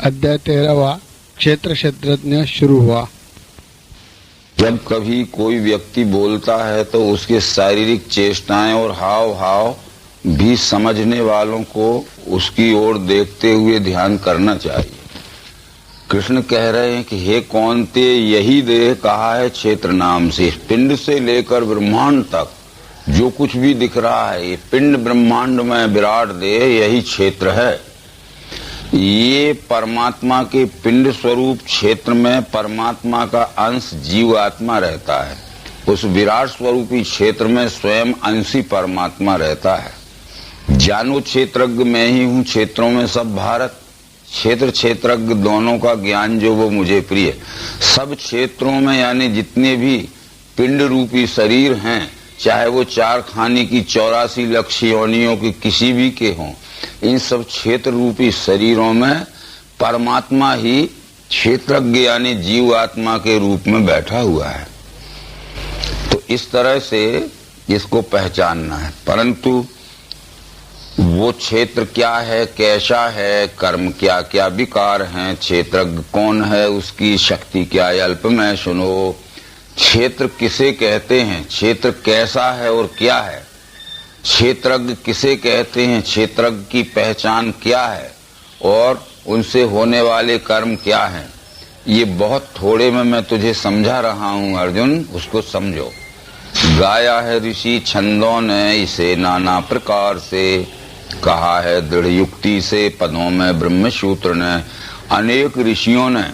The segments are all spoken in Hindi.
अध्याय 13वां क्षेत्र क्षेत्रज्ञ शुरू हुआ। जब कभी कोई व्यक्ति बोलता है तो उसके शारीरिक चेष्टाएं और हाव भाव भी समझने वालों को उसकी ओर देखते हुए ध्यान करना चाहिए। कृष्ण कह रहे हैं कि हे कौन्ते, यही देह कहा है क्षेत्र नाम से। पिंड से लेकर ब्रह्मांड तक जो कुछ भी दिख रहा है, ये पिंड ब्रह्मांड में विराट देह यही क्षेत्र है। ये परमात्मा के पिंड स्वरूप क्षेत्र में परमात्मा का अंश जीव आत्मा रहता है। उस विराट स्वरूपी क्षेत्र में स्वयं अंशी परमात्मा रहता है। जानो क्षेत्रज्ञ मैं ही हूँ, क्षेत्रों में सब भारत। क्षेत्र क्षेत्रज्ञ दोनों का ज्ञान जो वो मुझे प्रिय। सब क्षेत्रों में यानी जितने भी पिंड रूपी शरीर हैं, चाहे वो 4 खाने की 84 लाख योनियों की किसी भी के हों, इन सब क्षेत्र रूपी शरीरों में परमात्मा ही क्षेत्रज्ञ यानी जीव आत्मा के रूप में बैठा हुआ है। तो इस तरह से इसको पहचानना है। परंतु वो क्षेत्र क्या है, कैसा है, कर्म क्या क्या विकार हैं, क्षेत्रज्ञ कौन है, उसकी शक्ति क्या है, अल्प में सुनो। क्षेत्र किसे कहते हैं, क्षेत्र कैसा है और क्या है, क्षेत्रज्ञ किसे कहते हैं, क्षेत्रज्ञ की पहचान क्या है और उनसे होने वाले कर्म क्या हैं, ये बहुत थोड़े में मैं तुझे समझा रहा हूं अर्जुन, उसको समझो। गाया है ऋषि छंदों ने इसे नाना प्रकार से, कहा है दृढ़ युक्ति से पदों में ब्रह्मसूत्र ने। अनेक ऋषियों ने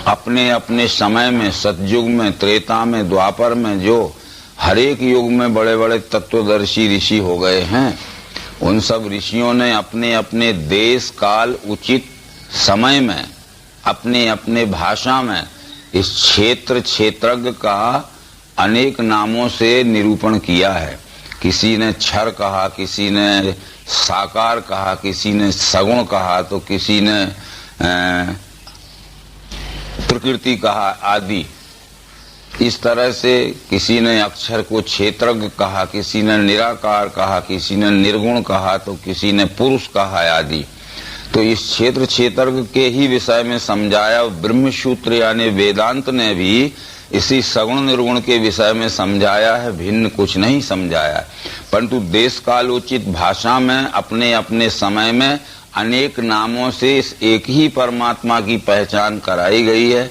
अपने अपने समय में, सतयुग में, त्रेता में, द्वापर में, जो हर एक युग में बड़े बड़े तत्वदर्शी ऋषि हो गए हैं, उन सब ऋषियों ने अपने अपने देश काल उचित समय में अपने अपने भाषा में इस क्षेत्र क्षेत्रज्ञ का अनेक नामों से निरूपण किया है। किसी ने क्षर कहा, किसी ने साकार कहा, किसी ने सगुण कहा, तो किसी ने प्रकृति कहा आदि। इस तरह से किसी ने अक्षर को क्षेत्रज्ञ कहा, किसी ने निराकार कहा, किसी ने निर्गुण कहा, तो किसी ने पुरुष कहा आदि। तो इस क्षेत्र क्षेत्रज्ञ के ही विषय में समझाया। ब्रह्मसूत्र यानी वेदांत ने भी इसी सगुण निर्गुण के विषय में समझाया है, भिन्न कुछ नहीं समझाया। परंतु देश कालोचित भाषा में अपने अपने समय में अनेक नामों से इस एक ही परमात्मा की पहचान कराई गई है।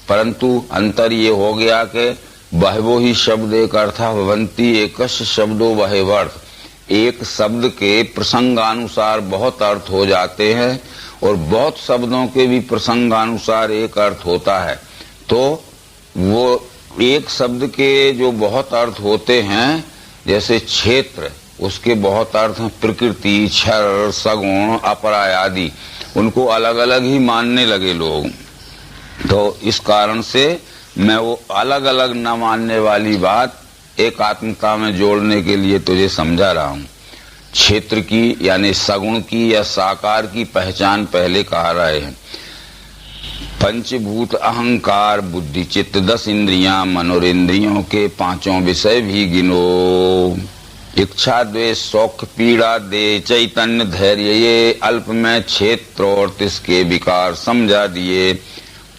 परंतु अंतर ये हो गया कि बहवो ही शब्द एक अर्था भवंती एकश शब्दो बहेवर्थ। एक शब्द के प्रसंगानुसार बहुत अर्थ हो जाते हैं और बहुत शब्दों के भी प्रसंगानुसार एक अर्थ होता है। तो वो एक शब्द के जो बहुत अर्थ होते हैं, जैसे क्षेत्र, उसके बहुत अर्थ हैं प्रकृति, क्षर, सगुण, अपरा आदि। उनको अलग अलग ही मानने लगे लोग। तो इस कारण से मैं वो अलग अलग न मानने वाली बात एकात्मता में जोड़ने के लिए तुझे समझा रहा हूँ। क्षेत्र की यानी सगुण की या साकार की पहचान पहले कहा रहे हैं। पंचभूत अहंकार बुद्धि चित्त 10 इंद्रियां, मनोरेंद्रियों के 5 विषय भी गिनो। इच्छा द्वेष शौक पीड़ा दे चैतन्य धैर्य, ये अल्प में क्षेत्र और तिसके विकार समझा दिए।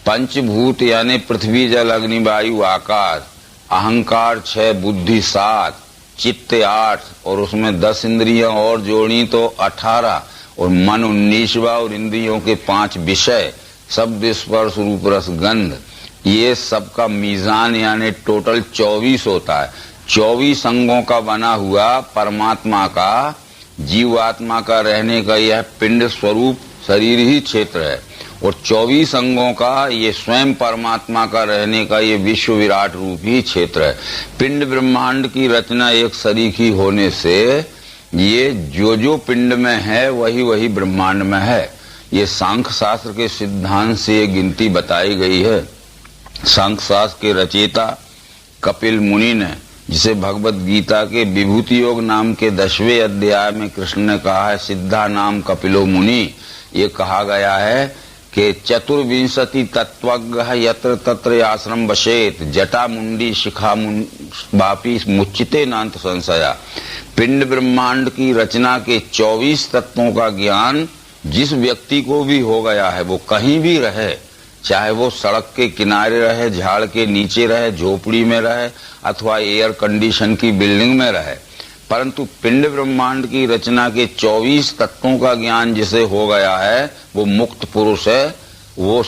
पंचभूत यानी पृथ्वी जल अग्नि वायु आकाश, अहंकार 6, बुद्धि 7, चित्त 8 और उसमें 10 इंद्रियां और जोड़ी तो 18 और मन 19वां और इंद्रियों के 5 विषय, शब्द स्पर्श रूप रस गंध, ये सबका मीजान यानी टोटल 24 होता है। 24 अंगों का बना हुआ परमात्मा का, जीवात्मा का रहने का यह पिंड स्वरूप शरीर ही क्षेत्र है और 24 अंगों का ये स्वयं परमात्मा का रहने का ये विश्व विराट रूप ही क्षेत्र है। पिंड ब्रह्मांड की रचना एक सरीखी होने से ये जो पिंड में है वही वही ब्रह्मांड में है। ये सांख्य शास्त्र के सिद्धांत से ये गिनती बताई गई है। सांख्य शास्त्र के रचयिता कपिल मुनि ने, जिसे भगवत गीता के विभूति योग नाम के 10वें अध्याय में कृष्ण ने कहा है सिद्धा नाम कपिलो मुनि, ये कहा गया है कि चतुर्विंशति तत्वज्ञ यत्र तत्र आश्रम बसेत, जटा मुंडी शिखा वापी मुच्चिते नान्त संशया। पिंड ब्रह्मांड की रचना के 24 तत्वों का ज्ञान जिस व्यक्ति को भी हो गया है वो कहीं भी रहे, चाहे वो सड़क के किनारे रहे, झाड़ के नीचे रहे, झोपड़ी में रहे अथवा एयर कंडीशन की बिल्डिंग में रहे, परंतु पिंड ब्रह्मांड की रचना के 24 तत्वों का ज्ञान जिसे हो गया है वो मुक्त पुरुष है। वो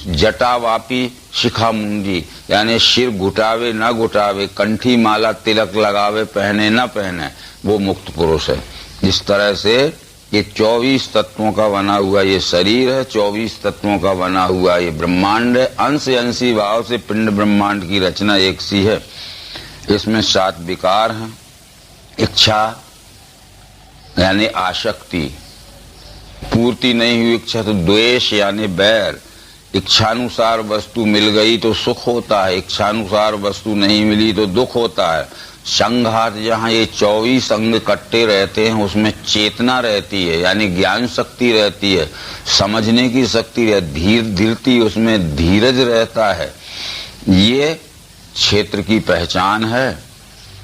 जटावापी शिखा मुंडी, यानी सिर घुटावे न घुटावे, कंठी माला तिलक लगावे पहने न पहने, वो मुक्त पुरुष है। इस तरह से ये 24 तत्वों का बना हुआ ये शरीर है, 24 तत्वों का बना हुआ ये ब्रह्मांड है। अंश अंशी भाव से पिंड ब्रह्मांड की रचना एक सी है। इसमें 7 विकार हैं। इच्छा यानी आसक्ति, पूर्ति नहीं हुई इच्छा तो द्वेष यानी बैर। इच्छानुसार वस्तु मिल गई तो सुख होता है, इच्छानुसार वस्तु नहीं मिली तो दुख होता है। संघात, जहाँ ये 24 अंग कट्टे रहते हैं उसमें चेतना रहती है, यानी ज्ञान शक्ति रहती है, समझने की शक्ति रहती है, धीरती उसमें धीरज रहता है। ये क्षेत्र की पहचान है।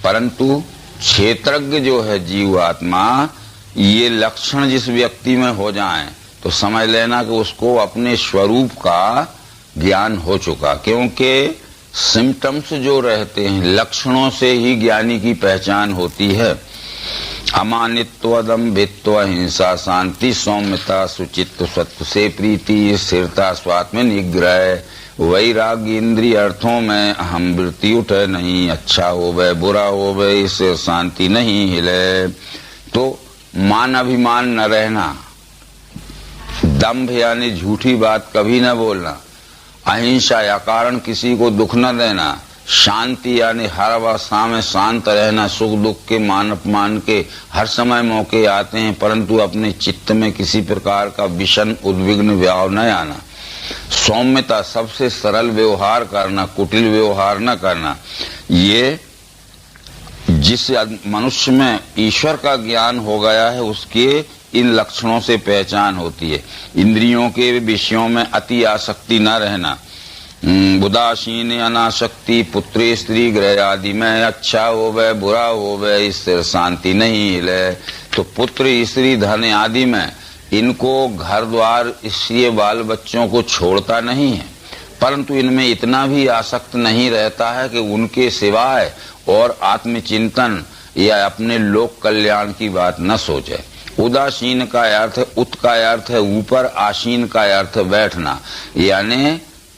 परंतु क्षेत्रज्ञ जो है जीवात्मा, ये लक्षण जिस व्यक्ति में हो जाएं तो समझ लेना कि उसको अपने स्वरूप का ज्ञान हो चुका, क्योंकि सिम्टम्स जो रहते हैं लक्षणों से ही ज्ञानी की पहचान होती है। अमानित्व, अदम्भित्व, हिंसा, शांति, सौम्यता, सुचित्व, सत्व से प्रीति, स्थिरता, स्वात्म निग्रह, वैराग्य, इंद्रिय अर्थों में अहम वृत्ति उठे नहीं, अच्छा होवे बुरा होवे इससे शांति नहीं हिले। तो मान अभिमान न रहना, दंभ यानी झूठी बात कभी न बोलना, अहिंसा या कारण किसी को दुख न देना, शांति यानी हर अवस्था में शांत रहना, सुख दुख के मान अपमान के हर समय मौके आते हैं परंतु अपने चित्त में किसी प्रकार का विषम उद्विग्न भाव न आना। सौम्यता, सबसे सरल व्यवहार करना, कुटिल व्यवहार न करना। ये जिस मनुष्य में ईश्वर का ज्ञान हो गया है उसके इन लक्षणों से पहचान होती है। इंद्रियों के विषयों में अति आसक्ति न रहना, उदासीन अनासक्ति, पुत्री स्त्री गृह आदि में अच्छा होवे बुरा होवे इससे शांति नहीं हिले। तो पुत्र स्त्री धन आदि में इनको घर द्वार इसलिए बाल बच्चों को छोड़ता नहीं है, परंतु इनमें इतना भी आसक्त नहीं रहता है कि उनके सिवाय और आत्मचिंतन या अपने लोक कल्याण की न सोचे। उदासीन का अर्थ, उत का अर्थ है ऊपर, आसीन का अर्थ है बैठना, यानी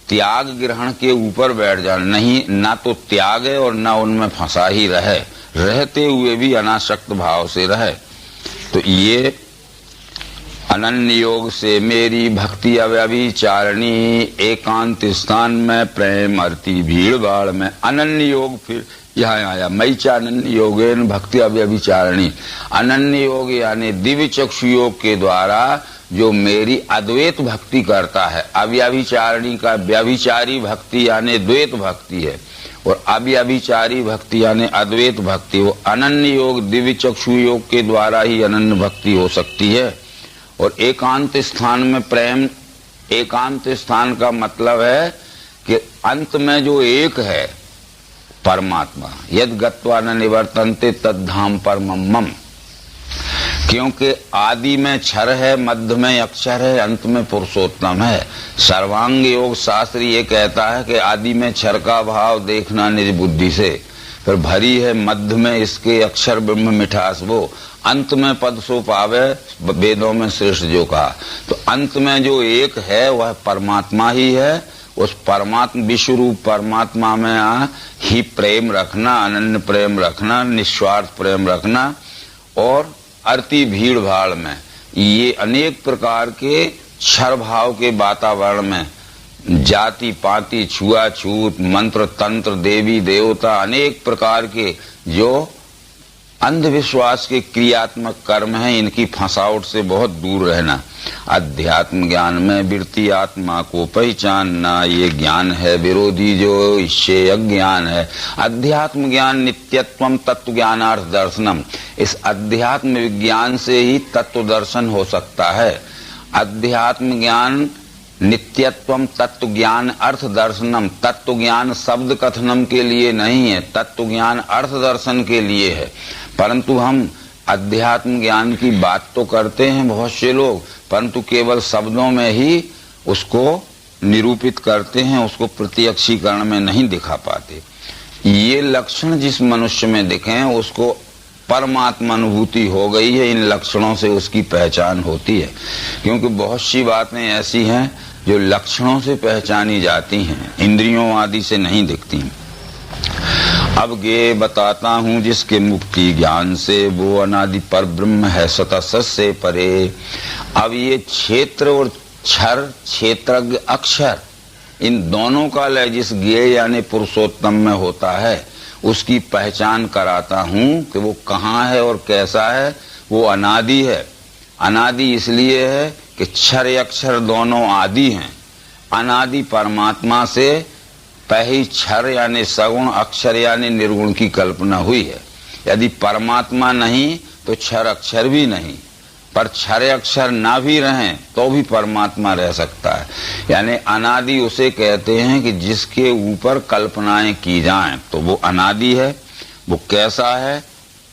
त्याग ग्रहण के ऊपर बैठ जाना। नहीं, ना तो त्याग है और ना उनमें फंसा ही रहे, रहते हुए भी अनासक्त भाव से रहे। तो ये अनन्य योग से मेरी भक्ति अव्यभिचारिणी, एकांत स्थान में प्रेम अरती भीड़ भाड़ में। अनन्य योग फिर यहाँ आया, मई चानन्य योगेन भक्ति अव्यभिचारिणी। अनन्य योग यानी दिव्य चक्षु योग के द्वारा जो मेरी अद्वैत भक्ति करता है। अव्यभिचारिणी का व्यभिचारी भक्ति यानी द्वैत भक्ति है और अव्यभिचारी भक्ति यानी अद्वैत भक्ति। वो अनन्य योग दिव्य चक्षु योग के द्वारा ही अनन्य भक्ति हो सकती है। और एकांत स्थान में प्रेम, एकांत स्थान का मतलब है कि अंत में जो एक है परमात्मा, यद गत्वा न निवर्तन्ते तद धाम परमम मम। क्योंकि आदि में क्षर है, मध्य में अक्षर है, अंत में पुरुषोत्तम है। सर्वांग योग शास्त्र ये कहता है कि आदि में क्षर का भाव देखना निज बुद्धि से, फिर भरी है मध्य में इसके अक्षर ब्रह्म मिठास वो, अंत में पद सो पावे वेदों में श्रेष्ठ जो कहा। तो अंत में जो एक है वह परमात्मा ही है। उस परमात्मा विश्व रूप परमात्मा में ही प्रेम रखना, अनन्य प्रेम रखना, निस्वार्थ प्रेम रखना। और अरती भीड़ भाड़ में ये अनेक प्रकार के क्षर भाव के वातावरण में जाति पाति छुआछूत मंत्र तंत्र देवी देवता अनेक प्रकार के जो अंधविश्वास के क्रियात्मक कर्म हैं इनकी फंसावट से बहुत दूर रहना। अध्यात्म ज्ञान में वृत्ति आत्मा को पहचानना, ये ज्ञान है विरोधी जो इससे अज्ञान है। अध्यात्म ज्ञान नित्यत्वम तत्व ज्ञानार्थ दर्शनम, इस अध्यात्म विज्ञान से ही तत्व दर्शन हो सकता है। अध्यात्म ज्ञान नित्यत्वम तत्व ज्ञान अर्थ दर्शनम, तत्व ज्ञान शब्द कथनम के लिए नहीं है, तत्व ज्ञान अर्थ दर्शन के लिए है। परंतु हम अध्यात्म ज्ञान की बात तो करते हैं बहुत से लोग, परंतु केवल शब्दों में ही उसको निरूपित करते हैं, उसको प्रत्यक्षीकरण में नहीं दिखा पाते। ये लक्षण जिस मनुष्य में दिखे हैं उसको परमात्मा अनुभूति हो गई है, इन लक्षणों से उसकी पहचान होती है। क्योंकि बहुत सी बातें ऐसी हैं जो लक्षणों से पहचानी जाती हैं, इंद्रियों आदि से नहीं दिखती। अब गे बताता हूँ जिसके मुक्ति ज्ञान से, वो अनादि पर ब्रह्म है सतत सत से परे। अब ये क्षेत्र और क्षर, क्षेत्रज्ञ अक्षर, इन दोनों का लय जिस ज्ञेय यानी पुरुषोत्तम में होता है उसकी पहचान कराता हूँ कि वो कहाँ है और कैसा है। वो अनादि है। अनादि इसलिए है कि क्षर अक्षर दोनों आदि हैं। अनादि परमात्मा से पहले क्षर यानी सगुण, अक्षर यानी निर्गुण की कल्पना हुई है। यदि परमात्मा नहीं तो क्षर अक्षर भी नहीं, पर क्षर अक्षर ना भी रहें तो भी परमात्मा रह सकता है। यानी अनादि उसे कहते हैं कि जिसके ऊपर कल्पनाएं की जाएं तो वो अनादि है। वो कैसा है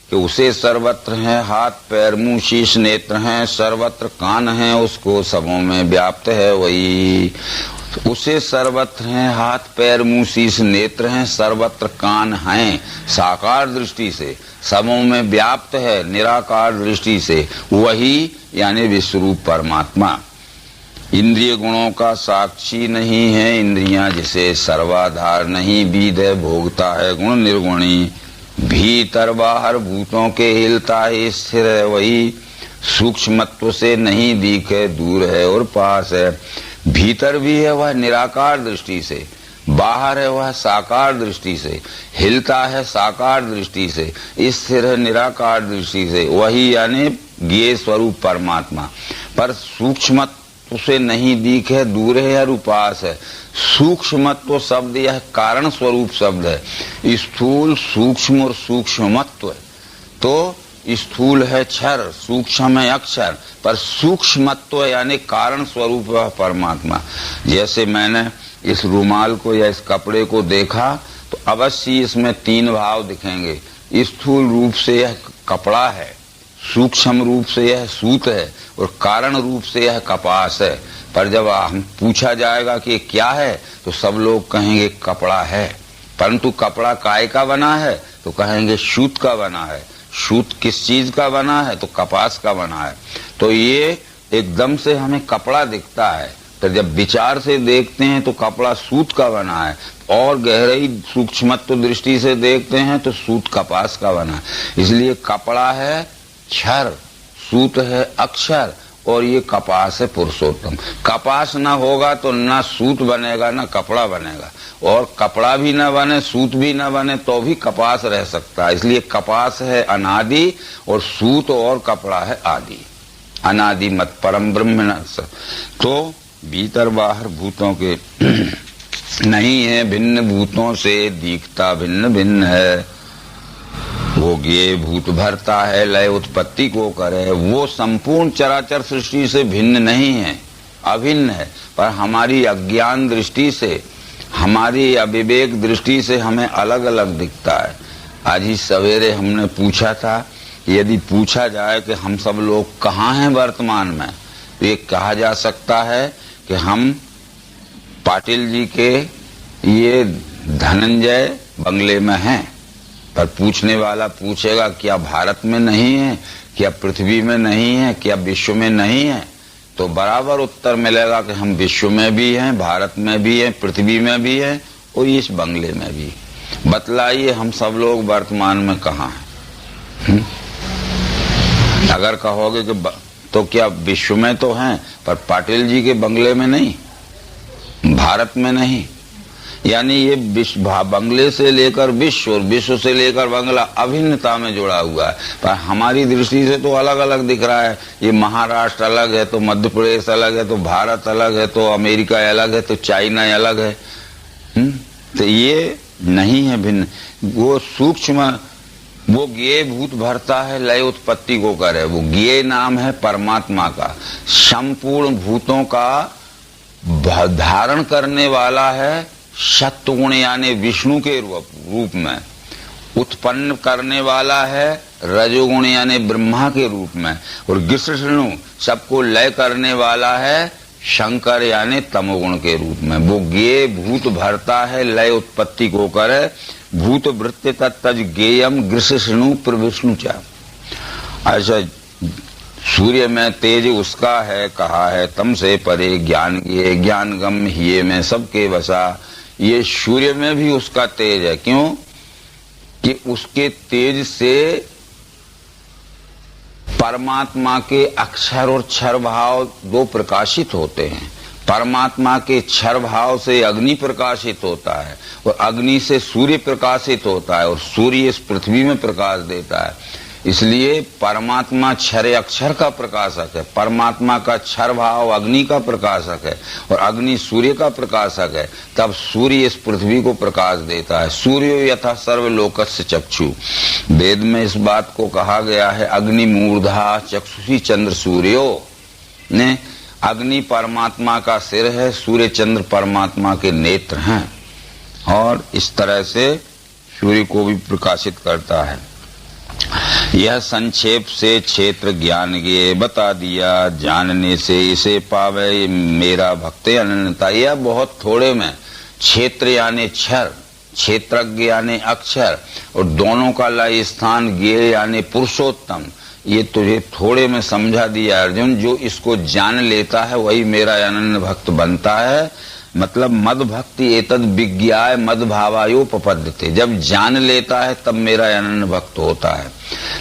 कि उसे सर्वत्र है, हाथ पैर मुंह शीश नेत्र हैं, सर्वत्र कान हैं, उसको सबों में व्याप्त है वही। उसे सर्वत्र हैं, हाथ पैर मुंह शीश नेत्र हैं, सर्वत्र कान हैं साकार दृष्टि से, सबों में व्याप्त है निराकार दृष्टि से, वही यानी विश्वरूप परमात्मा। इंद्रिय गुणों का साक्षी नहीं है, इंद्रियां जिसे सर्वाधार नहीं, बीद है भोगता है गुण निर्गुणी, भीतर बाहर भूतों के हिलता है स्थिर है वही, सूक्ष्मत्व से नहीं दिखे दूर है और पास है। भीतर भी है वह निराकार दृष्टि से, बाहर है वह साकार दृष्टि से, हिलता है साकार दृष्टि से, स्थिर है निराकार दृष्टि से, वही यानी ज्ञेय स्वरूप परमात्मा। पर सूक्ष्मत्व से नहीं दिखे दूर है और उपास है। सूक्ष्मत्व शब्द यह कारण स्वरूप शब्द है। स्थूल सूक्ष्म और सूक्ष्मत्व, तो स्थूल है क्षर, सूक्ष्म है अक्षर, पर सूक्ष्मत्व यानी कारण स्वरूप है परमात्मा। जैसे मैंने इस रुमाल को या इस कपड़े को देखा तो अवश्य इसमें तीन भाव दिखेंगे। स्थूल रूप से यह कपड़ा है, सूक्ष्म रूप से यह सूत है और कारण रूप से यह कपास है। पर जब हम पूछा जाएगा कि क्या है तो सब लोग कहेंगे कपड़ा है। परंतु कपड़ा काय का बना है तो कहेंगे सूत का बना है। सूत किस चीज का बना है तो कपास का बना है। तो ये एकदम से हमें कपड़ा दिखता है, तो जब विचार से देखते हैं तो कपड़ा सूत का बना है, और गहराई सूक्ष्मत्व दृष्टि से देखते हैं तो सूत कपास का बना है। इसलिए कपड़ा है क्षर, सूत है अक्षर, और ये कपास है पुरुषोत्तम। कपास ना होगा तो ना सूत बनेगा ना कपड़ा बनेगा, और कपड़ा भी ना बने सूत भी ना बने तो भी कपास रह सकता है। इसलिए कपास है अनादि और सूत और कपड़ा है आदि। अनादि मत परम ब्रह्म। तो भीतर बाहर भूतों के नहीं है, भिन्न भूतों से दिखता भिन्न भिन्न है। वो ज्ञेय भूत भरता है, लय उत्पत्ति को करे। वो संपूर्ण चराचर सृष्टि से भिन्न नहीं है, अभिन्न है, पर हमारी अज्ञान दृष्टि से, हमारी अविवेक दृष्टि से हमें अलग अलग दिखता है। आज ही सवेरे हमने पूछा था, यदि पूछा जाए कि हम सब लोग कहाँ हैं वर्तमान में, तो ये कहा जा सकता है कि हम पाटिल जी के ये धनंजय बंगले में हैं। पर पूछने वाला पूछेगा क्या भारत में नहीं है, क्या पृथ्वी में नहीं है, क्या विश्व में नहीं है, तो बराबर उत्तर मिलेगा कि हम विश्व में भी हैं, भारत में भी हैं, पृथ्वी में भी हैं और इस बंगले में भी। बतलाइए हम सब लोग वर्तमान में कहाँ हैं? अगर कहोगे कि तो क्या विश्व में तो हैं, पर पाटिल जी के बंगले में नहीं, भारत में नहीं। यानी ये बंगले से लेकर विश्व और विश्व से लेकर बंगला अभिन्नता में जुड़ा हुआ है, पर हमारी दृष्टि से तो अलग अलग दिख रहा है। ये महाराष्ट्र अलग है तो मध्य प्रदेश अलग है, तो भारत अलग है, तो अमेरिका अलग है, तो चाइना अलग है। तो ये नहीं है भिन्न। वो सूक्ष्म, वो ज्ञेय भूत भरता है, लय उत्पत्ति को करे। वो ज्ञेय नाम है परमात्मा का, संपूर्ण भूतों का धारण करने वाला है सत्वगुण यानी विष्णु के रूप में। उत्पन्न करने वाला है रजोगुण यानी ब्रह्मा के रूप में, और गृष्णु सबको लय करने वाला है शंकर यानी तमोगुण के रूप में। वो ज्ञेय भूत भरता है, लय उत्पत्ति को करे, भूत वृत्ति तत्तज ज्ञेयम गृष्णु प्रविष्णु चा। ऐसा सूर्य में तेज उसका है कहा है, तम से परे ज्ञान ये ज्ञान गम हिये में सबके बसा। ये सूर्य में भी उसका तेज है, क्यों कि उसके तेज से परमात्मा के अक्षर और क्षर भाव दो प्रकाशित होते हैं। परमात्मा के क्षर भाव से अग्नि प्रकाशित होता है और अग्नि से सूर्य प्रकाशित होता है, और सूर्य इस पृथ्वी में प्रकाश देता है। इसलिए परमात्मा क्षर अक्षर का प्रकाशक है, परमात्मा का क्षर भाव अग्नि का प्रकाशक है और अग्नि सूर्य का प्रकाशक है। तब सूर्य इस पृथ्वी को प्रकाश देता है। सूर्यो यथा सर्वलोकस्य चक्षु, वेद में इस बात को कहा गया है, अग्नि मूर्धा चक्षुषी चंद्र सूर्यो ने। अग्नि परमात्मा का सिर है, सूर्य चंद्र परमात्मा के नेत्र हैं, और इस तरह से सूर्य को भी प्रकाशित करता है। यह संक्षेप से क्षेत्र ज्ञान ये बता दिया, जानने से इसे पावे मेरा भक्त अनन्यता। यह बहुत थोड़े में क्षेत्र यानी क्षर, क्षेत्रज्ञ यानी अक्षर, और दोनों का लय स्थान ज्ञेय यानी पुरुषोत्तम, ये तुझे थोड़े में समझा दिया अर्जुन। जो इसको जान लेता है वही मेरा अनन्य भक्त बनता है। मतलब मद भक्ति एतद विज्ञाय मद भावायोपपद्यते, जब जान लेता है तब मेरा अनन्य भक्त होता है।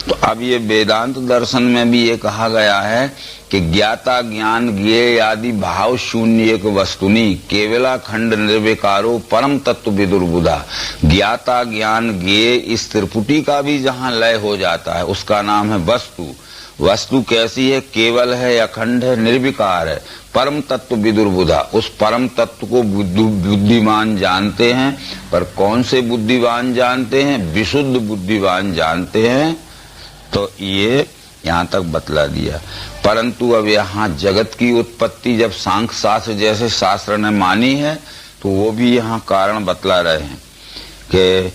तो अब ये वेदांत दर्शन में भी ये कहा गया है कि ज्ञाता ज्ञान ज्ञेय आदि भाव शून्य एक वस्तुनि केवला खंड निर्विकारो परम तत्व विदुर्बुधा। ज्ञाता ज्ञान ज्ञेय इस त्रिपुटी का भी जहाँ लय हो जाता है उसका नाम है वस्तु। वस्तु कैसी है? केवल है, अखंड है, निर्विकार है, परम तत्व विदुर्बुधा। उस परम तत्व को बुद्धिमान जानते हैं, पर कौन से बुद्धिमान जानते हैं? विशुद्ध बुद्धिमान जानते हैं। तो ये यहाँ तक बतला दिया। परंतु अब यहाँ जगत की उत्पत्ति जब सांख्य शास्त्र जैसे शास्त्र ने मानी है, तो वो भी यहाँ कारण बतला रहे हैं कि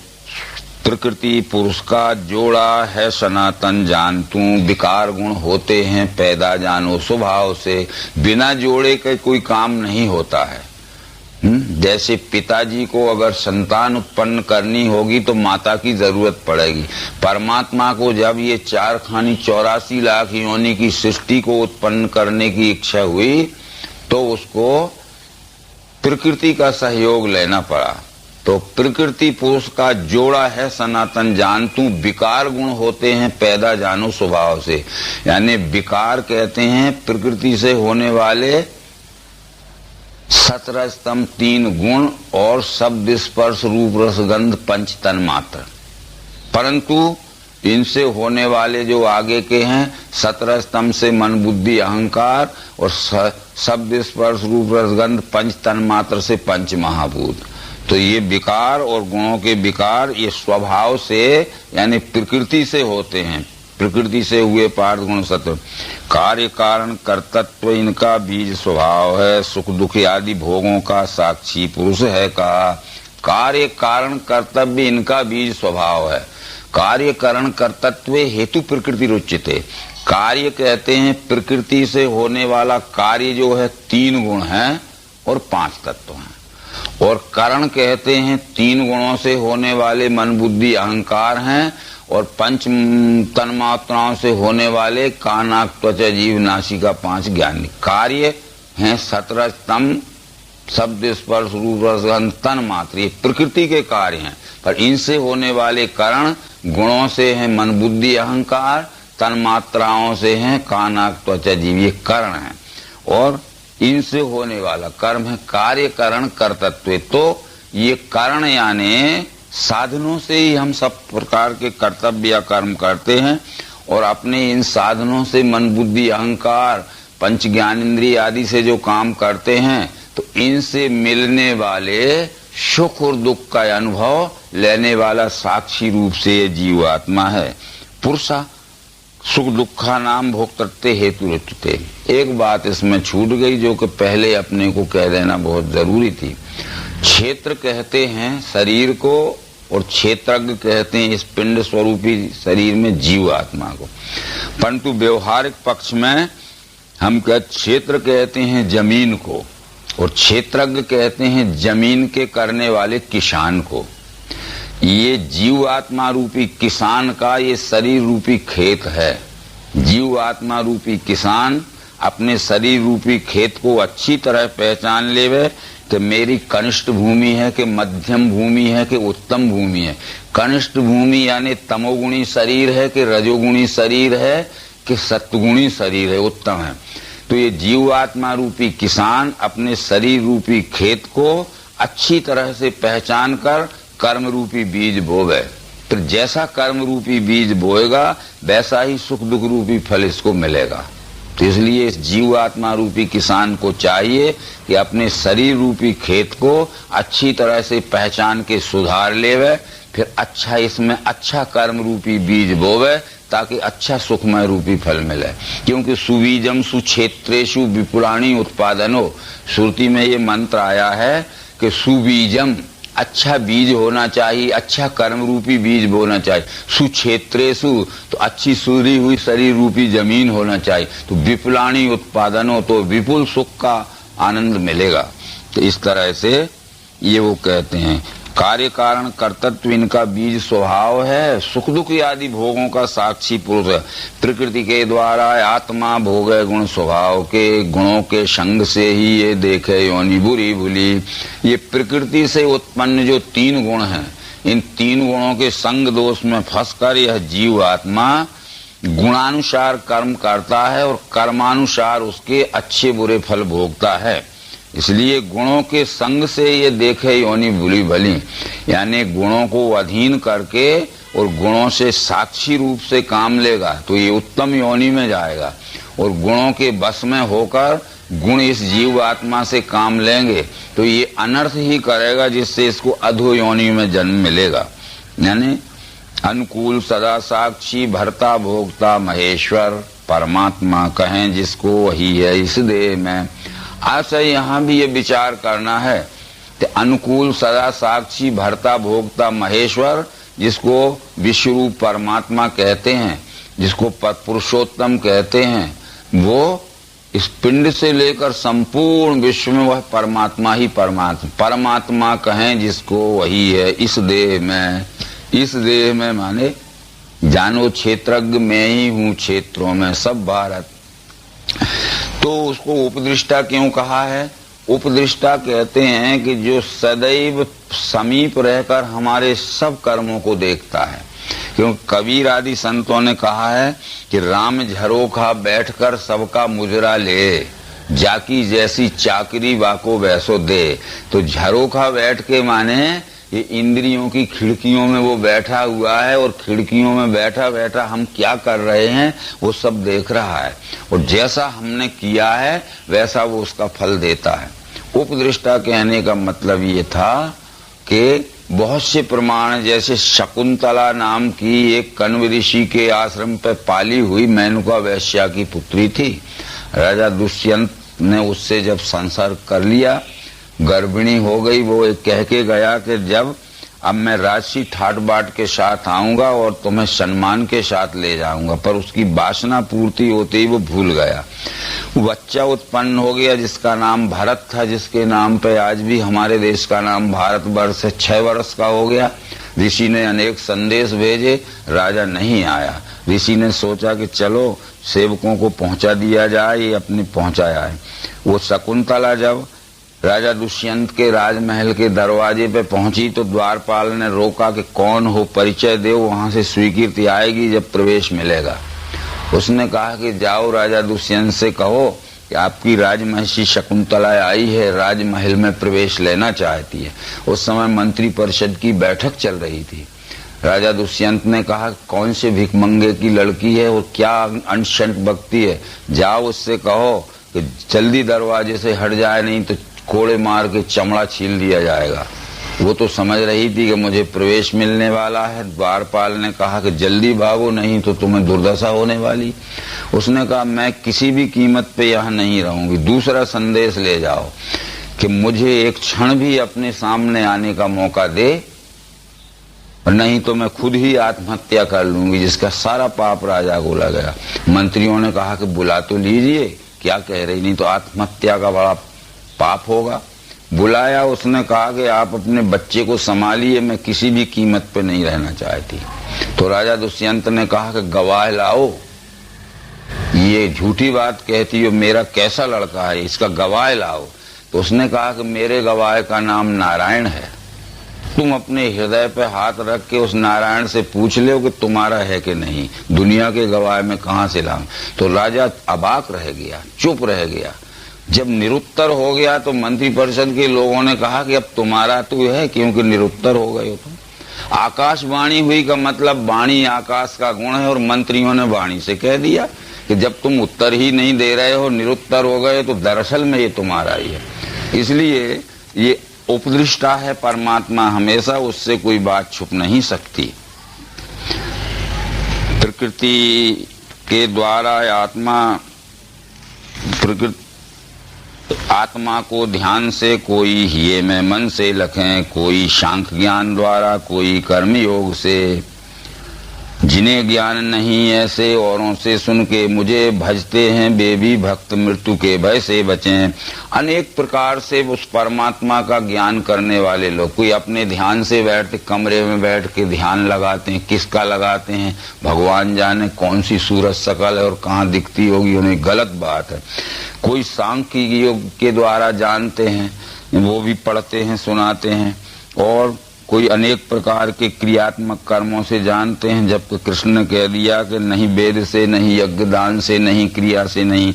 प्रकृति पुरुष का जोड़ा है सनातन जान तू, विकार गुण होते हैं पैदा जानो स्वभाव से। बिना जोड़े के कोई काम नहीं होता है। जैसे पिताजी को अगर संतान उत्पन्न करनी होगी तो माता की जरूरत पड़ेगी। परमात्मा को जब ये 84 लाख योनि की सृष्टि को उत्पन्न करने की इच्छा हुई तो उसको प्रकृति का सहयोग लेना पड़ा। तो प्रकृति पुरुष का जोड़ा है सनातन जान तू, विकार गुण होते हैं पैदा जानो स्वभाव से। यानी विकार कहते हैं प्रकृति से होने वाले 17 स्तंभ 3 गुण और शब्द स्पर्श रूप रस गंध पंच तन मात्र। परंतु इनसे होने वाले जो आगे के हैं 17 स्तंभ से मन बुद्धि अहंकार और शब्द स्पर्श रूप रस गंध पंच तन मात्र से पंच महाभूत। तो ये विकार और गुणों के विकार ये स्वभाव से यानी प्रकृति से होते हैं। प्रकृति से हुए पार्थ गुण सत्व। कार्य कारण कर्तत्व इनका बीज स्वभाव है, सुख दुख आदि भोगों का साक्षी पुरुष है कहा। कार्य कारण कर्तव्य इनका बीज स्वभाव है। कार्य कारण कर्तत्व हेतु प्रकृति रुचिते। कार्य कहते हैं प्रकृति से होने वाला कार्य जो है 3 गुण है और 5 तत्व हैं। और कारण कहते हैं 3 गुणों से होने वाले मन बुद्धि अहंकार हैं और 5 तन्मात्राओं से होने वाले कान नाक त्वचा जीव नासिका 5 ज्ञानी। कार्य हैं 17 स्तंभ शब्द स्पर्श रूप रस गंध तन मात्र, ये प्रकृति के कार्य हैं। पर इनसे होने वाले कारण गुणों से हैं मन बुद्धि अहंकार, तन्मात्राओं से हैं कान नाक त्वचा जीव, ये करण हैं। और इनसे होने वाला कर्म है कार्य करण कर्तत्व। तो ये करण यानी साधनों से ही हम सब प्रकार के कर्तव्य या कर्म करते हैं, और अपने इन साधनों से मन बुद्धि अहंकार पंच ज्ञान इंद्रिय आदि से जो काम करते हैं, तो इनसे मिलने वाले सुख और दुख का अनुभव लेने वाला साक्षी रूप से ये जीवात्मा है। पुरुषा सुख दुखा नाम भोक्तृत्व हेतु रचते। एक बात इसमें छूट गई जो कि पहले अपने को कह देना बहुत जरूरी थी। क्षेत्र कहते हैं शरीर को और क्षेत्रज्ञ कहते हैं इस पिंड स्वरूपी शरीर में जीव आत्मा को। परंतु व्यवहारिक पक्ष में हम क्षेत्र कहते हैं जमीन को और क्षेत्रज्ञ कहते हैं जमीन के करने वाले किसान को। ये जीव आत्मा रूपी किसान का ये शरीर रूपी खेत है। जीव आत्मा रूपी किसान अपने शरीर रूपी खेत को अच्छी तरह पहचान लेवे कि मेरी कनिष्ठ भूमि है कि मध्यम भूमि है कि उत्तम भूमि है। कनिष्ठ भूमि यानी तमोगुणी शरीर है कि रजोगुणी शरीर है कि सत्वगुणी शरीर है, उत्तम है। तो ये जीव आत्मा रूपी किसान अपने शरीर रूपी खेत को अच्छी तरह से पहचान कर कर्म रूपी बीज बोवे। फिर जैसा कर्म रूपी बीज बोएगा वैसा ही सुख दुख रूपी फल इसको मिलेगा। तो इसलिए इस जीव आत्मा रूपी किसान को चाहिए कि अपने शरीर रूपी खेत को अच्छी तरह से पहचान के सुधार लेवे, फिर अच्छा इसमें अच्छा कर्म रूपी बीज बोवे ताकि अच्छा सुखमय रूपी फल मिले। क्योंकि सुबीजम सुक्षेत्रेषु विपुलानि उत्पादनो, श्रुति में ये मंत्र आया है कि सुबीजम अच्छा बीज होना चाहिए, अच्छा कर्म रूपी बीज बोना चाहिए। सुक्षेत्रेषु तो अच्छी सूरी हुई शरीर रूपी जमीन होना चाहिए। तो विपुलानि उत्पादनों तो विपुल सुख का आनंद मिलेगा। तो इस तरह से ये वो कहते हैं कार्य कारण कर्तृत्व इनका बीज स्वभाव है। सुख दुख आदि भोगों का साक्षी पुरुष है। प्रकृति के द्वारा आत्मा भोगे गुण स्वभाव के, गुणों के संग से ही ये देखे योनि बुरी भूली। ये प्रकृति से उत्पन्न जो तीन गुण हैं, इन तीन गुणों के संग दोष में फंसकर यह जीव आत्मा गुणानुसार कर्म करता है और कर्मानुसार उसके अच्छे बुरे फल भोगता है। इसलिए गुणों के संग से ये देखे योनि बुरी भली, यानी गुणों को अधीन करके और गुणों से साक्षी रूप से काम लेगा तो ये उत्तम योनि में जाएगा। और गुणों के बस में होकर गुण इस जीव आत्मा से काम लेंगे तो ये अनर्थ ही करेगा, जिससे इसको अधो योनि में जन्म मिलेगा। यानी अनुकूल सदा साक्षी भरता भोगता महेश्वर परमात्मा कहें जिसको वही है इस देह में। आज यहाँ भी ये विचार करना है कि अनुकूल सदा साक्षी भरता भोगता महेश्वर, जिसको विश्वरूप परमात्मा कहते हैं, जिसको पुरुषोत्तम कहते हैं, वो इस पिंड से लेकर संपूर्ण विश्व में वह परमात्मा ही परमात्मा कहें जिसको वही है इस देह में। इस देह में माने जानो क्षेत्रज्ञ मैं ही हूँ क्षेत्रों में सब भारत। तो उसको उपदृष्टा क्यों कहा है? उपदृष्टा कहते हैं कि जो सदैव समीप रहकर हमारे सब कर्मों को देखता है। क्योंकि कबीर आदि संतों ने कहा है कि राम झरोखा बैठकर सबका मुजरा ले, जाकी जैसी चाकरी बाको वैसो दे। तो झरोखा बैठ के माने ये इंद्रियों की खिड़कियों में वो बैठा हुआ है और खिड़कियों में बैठा बैठा हम क्या कर रहे हैं वो सब देख रहा है, और जैसा हमने किया है वैसा वो उसका फल देता है। उपदृष्टा कहने का मतलब ये था कि बहुत से प्रमाण, जैसे शकुंतला नाम की एक कण्व ऋषि के आश्रम पर पाली हुई मेनका वैश्या की पुत्री थी। राजा दुष्यंत ने उससे जब संसर्ग कर लिया, गर्भिणी हो गई, वो एक कह के गया कि जब अब मैं राशि ठाट बाट के साथ आऊंगा और तुम्हें सम्मान के साथ ले जाऊंगा, पर उसकी वासना पूर्ति होते ही वो भूल गया। बच्चा उत्पन्न हो गया जिसका नाम भरत था, जिसके नाम पे आज भी हमारे देश का नाम भारतवर्ष है। 6 वर्ष का हो गया। ऋषि ने अनेक संदेश भेजे, राजा नहीं आया। ऋषि ने सोचा कि चलो सेवकों को पहुंचा दिया जाए, ये अपने पहुंचाया है। वो शकुंतला जब राजा दुष्यंत के राजमहल के दरवाजे पे पहुंची तो द्वारपाल ने रोका कि कौन हो, परिचय दो, वहां से स्वीकृति आएगी जब प्रवेश मिलेगा। उसने कहा कि जाओ राजा दुष्यंत से कहो कि आपकी राजमहिषी शकुंतला आई है, राजमहल में प्रवेश लेना चाहती है। उस समय मंत्री परिषद की बैठक चल रही थी। राजा दुष्यंत ने कहा कौन से भिखमंगे की लड़की है और क्या अनशन भक्ति है, जाओ उससे कहो कि जल्दी दरवाजे से हट जाए, नहीं तो कोड़े मार के चमड़ा छील दिया जाएगा। वो तो समझ रही थी कि मुझे प्रवेश मिलने वाला है। द्वारपाल ने कहा कि जल्दी भागो, नहीं तो तुम्हें दुर्दशा होने वाली। उसने कहा मैं किसी भी कीमत पे यहाँ नहीं रहूंगी, दूसरा संदेश ले जाओ कि मुझे एक क्षण भी अपने सामने आने का मौका दे और नहीं तो मैं खुद ही आत्महत्या कर लूंगी, जिसका सारा पाप राजा को लगेगा। मंत्रियों ने कहा कि बुला तो लीजिए, क्या कह रही, नहीं तो आत्महत्या का बड़ा पाप होगा। बुलाया, उसने कहा कि आप अपने बच्चे को संभालिए, मैं किसी भी कीमत पे नहीं रहना चाहती। तो राजा दुष्यंत ने कहा कि गवाह लाओ, ये झूठी बात कहती हो, मेरा कैसा लड़का है, इसका गवाह लाओ। तो उसने कहा कि मेरे गवाह का नाम नारायण है, तुम अपने हृदय पे हाथ रख के उस नारायण से पूछ लो कि तुम्हारा है कि नहीं, दुनिया के गवाह में कहां से लाऊं। तो राजा अबाक रह गया, चुप रह गया। जब निरुत्तर हो गया तो मंत्रिपरिषद के लोगों ने कहा कि अब तुम्हारा तो है, क्योंकि निरुत्तर हो गए हो तुम। आकाशवाणी हुई का मतलब वाणी आकाश का गुण है, और मंत्रियों ने वाणी से कह दिया कि जब तुम उत्तर ही नहीं दे रहे हो, निरुत्तर हो गए, तो दरअसल में ये तुम्हारा ही है। इसलिए ये उपदृष्टा है परमात्मा, हमेशा उससे कोई बात छुप नहीं सकती। प्रकृति के द्वारा आत्मा को ध्यान से, कोई हिये में मन से लखें, कोई सांख्य ज्ञान द्वारा, कोई कर्म योग से। जिन्हें ज्ञान नहीं ऐसे औरों से सुन के मुझे भजते हैं, वे भी भक्त मृत्यु के भय से बचें। अनेक प्रकार से उस परमात्मा का ज्ञान करने वाले लोग, कोई अपने ध्यान से बैठते, कमरे में बैठ के ध्यान लगाते हैं, किसका लगाते हैं भगवान जाने, कौन सी सूरज सकल है और कहाँ दिखती होगी उन्हें, गलत बात है। कोई सांख्य योग के द्वारा जानते हैं, वो भी पढ़ते हैं, सुनाते हैं, और कोई अनेक प्रकार के क्रियात्मक कर्मों से जानते हैं, जबकि कृष्ण ने कह दिया कि नहीं वेद से, नहीं यज्ञ दान से, नहीं क्रिया से नहीं।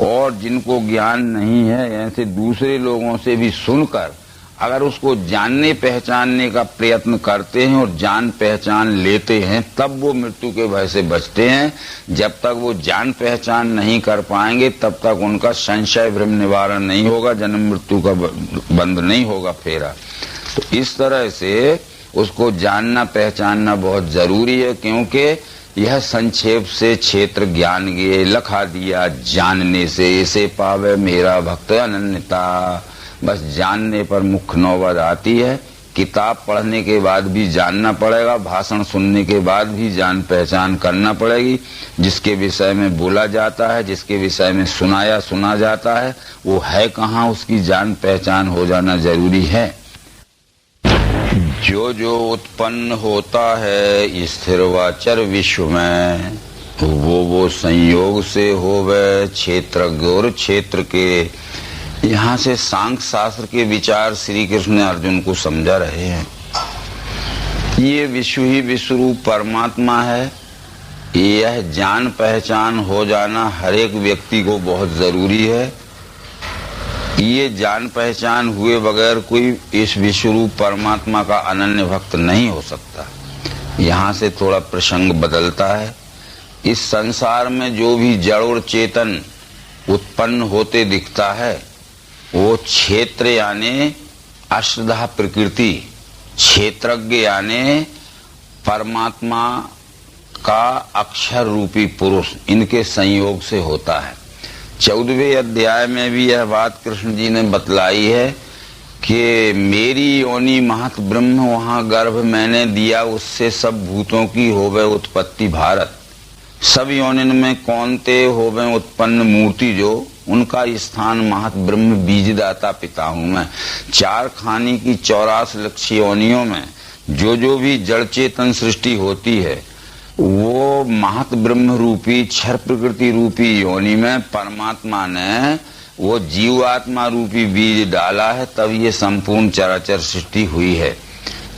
और जिनको ज्ञान नहीं है, ऐसे दूसरे लोगों से भी सुनकर अगर उसको जानने पहचानने का प्रयत्न करते हैं और जान पहचान लेते हैं, तब वो मृत्यु के भय से बचते हैं। जब तक वो जान पहचान नहीं कर पाएंगे, तब तक उनका संशय भ्रम निवारण नहीं होगा, जन्म मृत्यु का बंद नहीं होगा फेरा। तो इस तरह से उसको जानना पहचानना बहुत जरूरी है, क्योंकि यह संक्षेप से क्षेत्र ज्ञान गे लखा दिया, जानने से इसे पावे मेरा भक्त अनन्यता। बस जानने पर मुख्य नौबत आती है। किताब पढ़ने के बाद भी जानना पड़ेगा, भाषण सुनने के बाद भी जान पहचान करना पड़ेगी। जिसके विषय में बोला जाता है, जिसके विषय में सुना जाता है, वो है कहाँ, उसकी जान पहचान हो जाना जरूरी है। जो जो उत्पन्न होता है स्थिर वाचर विश्व में, वो संयोग से होवे क्षेत्रज्ञ और क्षेत्र के। यहाँ से सांख्य शास्त्र के विचार श्री कृष्ण अर्जुन को समझा रहे हैं। ये विश्व ही विश्वरूप परमात्मा है, यह जान पहचान हो जाना हर एक व्यक्ति को बहुत जरूरी है। ये जान पहचान हुए बगैर कोई इस विश्वरूप परमात्मा का अनन्य भक्त नहीं हो सकता। यहाँ से थोड़ा प्रसंग बदलता है। इस संसार में जो भी जड़ और चेतन उत्पन्न होते दिखता है, वो क्षेत्र यानी अष्टधा प्रकृति, क्षेत्रज्ञ यानी परमात्मा का अक्षर रूपी पुरुष, इनके संयोग से होता है। 14वें अध्याय में भी यह बात कृष्ण जी ने बतलाई है कि मेरी योनि महत ब्रह्म, वहां गर्भ मैंने दिया, उससे सब भूतों की होवे उत्पत्ति भारत। सब योनिन में कौनते होवे उत्पन्न मूर्ति जो, उनका स्थान महत ब्रह्म बीजदाता पिता हूं मैं। 4 खानी की 84 लक्ष योनियों में जो भी जड़ चेतन सृष्टि होती है, वो महत ब्रह्म रूपी क्षर प्रकृति रूपी योनि में परमात्मा ने वो जीवात्मा रूपी बीज डाला है, तब ये संपूर्ण चराचर सृष्टि हुई है।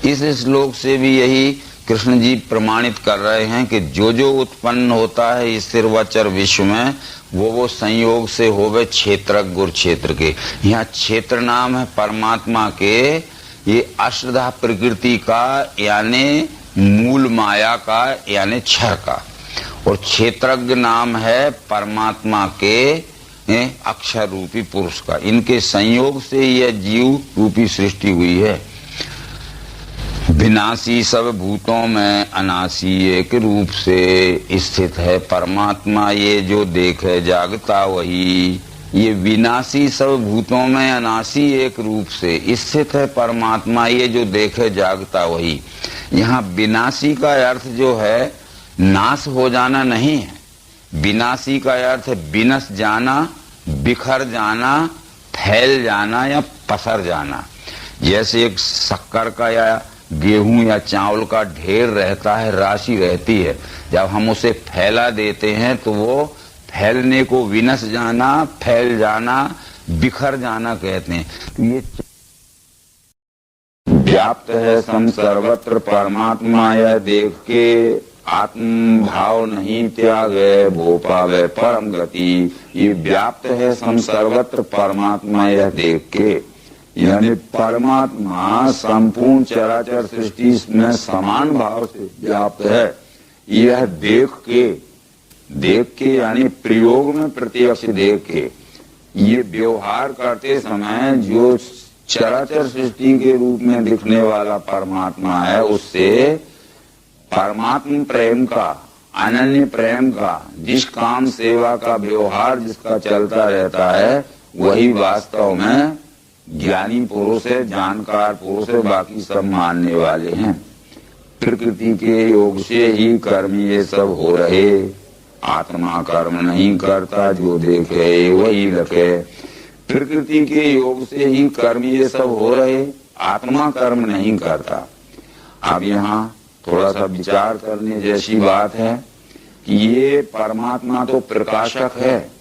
इस श्लोक से भी यही कृष्ण जी प्रमाणित कर रहे हैं कि जो उत्पन्न होता है इस स्थिरवचर विश्व में, वो संयोग से होवे क्षेत्रज्ञ और क्षेत्र के। यहाँ क्षेत्र नाम है परमात्मा के, ये अष्टधा प्रकृति का यानी मूल माया का यानी क्षर का, और क्षेत्रज्ञ नाम है परमात्मा के अक्षर रूपी पुरुष का। इनके संयोग से यह जीव रूपी सृष्टि हुई है। विनाशी सब भूतों में अनाशी एक रूप से स्थित है परमात्मा, ये जो देखे जागता वही। ये विनाशी सब भूतों में अनाशी एक रूप से स्थित है परमात्मा, ये जो देखे जागता वही। यहाँ विनाशी का अर्थ जो है नाश हो जाना नहीं है, विनाशी का अर्थ है विनश जाना, बिखर जाना, फैल जाना या पसर जाना। जैसे एक शक्कर का या गेहूं या चावल का ढेर रहता है, राशि रहती है, जब हम उसे फैला देते हैं तो वो फैलने को विनश जाना, फैल जाना, बिखर जाना कहते हैं। तो ये व्याप्त है सम सर्वत्र परमात्मा, यह देख के आत्म भाव नहीं त्यागे भो पावे परम गति। ये व्याप्त है सम सर्वत्र परमात्मा, यह देख के, यानी परमात्मा संपूर्ण चराचर सृष्टि में समान भाव से व्याप्त है। यह देख के यानी प्रयोग में प्रत्यक्ष देख के, ये व्यवहार करते समय जो चराचर सृष्टि के रूप में दिखने वाला परमात्मा है, उससे परमात्मा प्रेम का, अनन्य प्रेम का, जिस काम सेवा का व्यवहार जिसका चलता रहता है, वही वास्तव में ज्ञानी पुरुष है, जानकार पुरुष है, बाकी सब मानने वाले हैं। प्रकृति के योग से ही कर्म ये सब हो रहे, आत्मा कर्म नहीं करता, जो देखे वही लखे। प्रकृति के योग से ही कर्म ये सब हो रहे, आत्मा कर्म नहीं करता। अब यहाँ थोड़ा सा विचार करने जैसी बात है कि ये परमात्मा तो प्रकाशक है,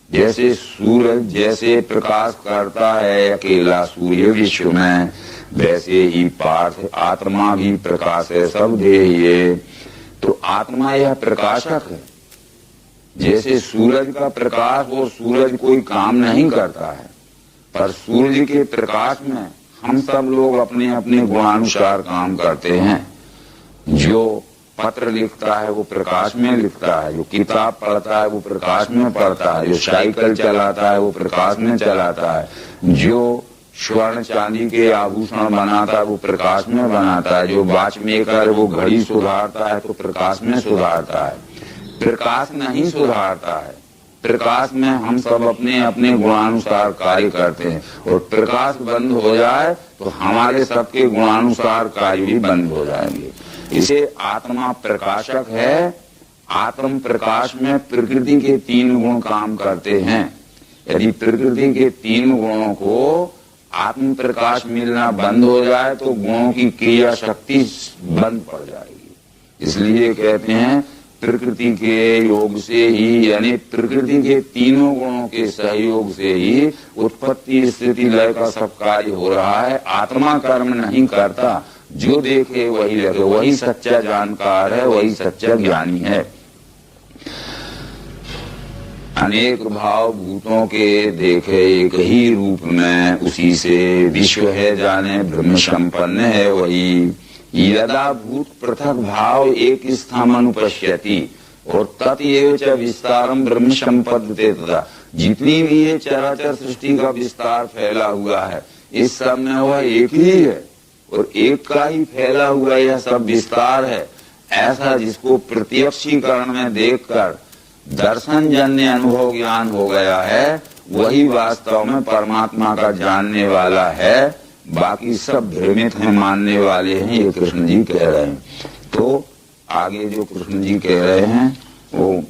जैसे सूरज जैसे प्रकाश करता है अकेला सूर्य विश्व में, वैसे ही पार्थ आत्मा भी प्रकाश है, सब देह। तो आत्मा यह प्रकाशक है, जैसे सूरज का प्रकाश, वो सूरज कोई काम नहीं करता है, पर सूर्य के प्रकाश में हम सब लोग अपने अपने गुणानुसार काम करते हैं। जो पत्र लिखता है वो प्रकाश में लिखता है, जो किताब पढ़ता है वो प्रकाश में पढ़ता है, जो साइकिल चलाता है वो प्रकाश में चलाता है, जो स्वर्ण चांदी के आभूषण बनाता है वो प्रकाश में बनाता है, जो वॉच मेकर वो घड़ी सुधारता है तो प्रकाश में सुधारता है। प्रकाश नहीं सुधारता है, प्रकाश में हम सब अपने अपने गुणानुसार कार्य करते हैं, और प्रकाश बंद हो जाए तो हमारे सबके गुणानुसार कार्य भी बंद हो जाएंगे। इसे आत्मा प्रकाशक है। आत्म प्रकाश में प्रकृति के 3 गुण काम करते हैं। यदि प्रकृति के 3 गुणों को आत्म प्रकाश मिलना बंद हो जाए तो गुणों की क्रिया शक्ति बंद पड़ जाएगी। इसलिए कहते हैं प्रकृति के योग से ही, यानी प्रकृति के 3 गुणों के सहयोग से ही उत्पत्ति स्थिति लय का सब कार्य हो रहा है। आत्मा कर्म नहीं करता, जो देखे वही लगे, वही सच्चा जानकार है, वही सच्चा ज्ञानी है। अनेक भाव भूतों के देखे एक ही रूप में, उसी से विश्व है जाने ब्रह्म संपन्न है वही। यदा भूत पृथक भाव एक स्थान अनुपश्यति और तत्एव च विस्तारम ब्रह्म संपद्यते। तथा जितनी भी ये चराचर सृष्टि का विस्तार फैला हुआ है, इस सब में वह एक ही है और एक का ही फैला हुआ यह सब विस्तार है। ऐसा जिसको प्रत्यक्षीकरण में देखकर दर्शन जन्य अनुभव ज्ञान हो गया है, वही वास्तव में परमात्मा का जानने वाला है। बाकी सब भ्रमित हैं, मानने वाले हैं, ये कृष्ण जी कह रहे हैं। तो आगे जो कृष्ण जी कह रहे हैं वो